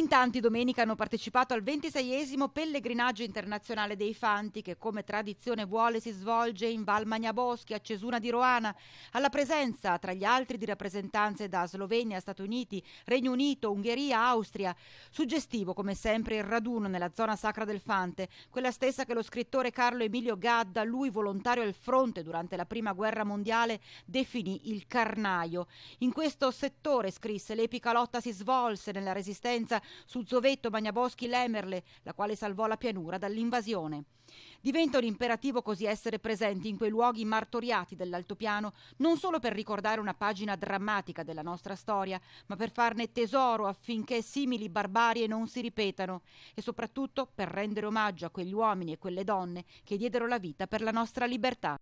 In tanti domenica hanno partecipato al 26esimo pellegrinaggio internazionale dei Fanti, che come tradizione vuole si svolge in Val Magnaboschi, a Cesuna di Roana, alla presenza tra gli altri di rappresentanze da Slovenia, Stati Uniti, Regno Unito, Ungheria, Austria. Suggestivo come sempre il raduno nella zona sacra del Fante, quella stessa che lo scrittore Carlo Emilio Gadda, lui volontario al fronte durante la prima guerra mondiale, definì il Carnaio. In questo settore, scrisse, l'epica lotta si svolse nella resistenza su Zovetto, Magnaboschi, Lemerle, la quale salvò la pianura dall'invasione. Diventa un imperativo così essere presenti in quei luoghi martoriati dell'altopiano, non solo per ricordare una pagina drammatica della nostra storia, ma per farne tesoro affinché simili barbarie non si ripetano e soprattutto per rendere omaggio a quegli uomini e quelle donne che diedero la vita per la nostra libertà.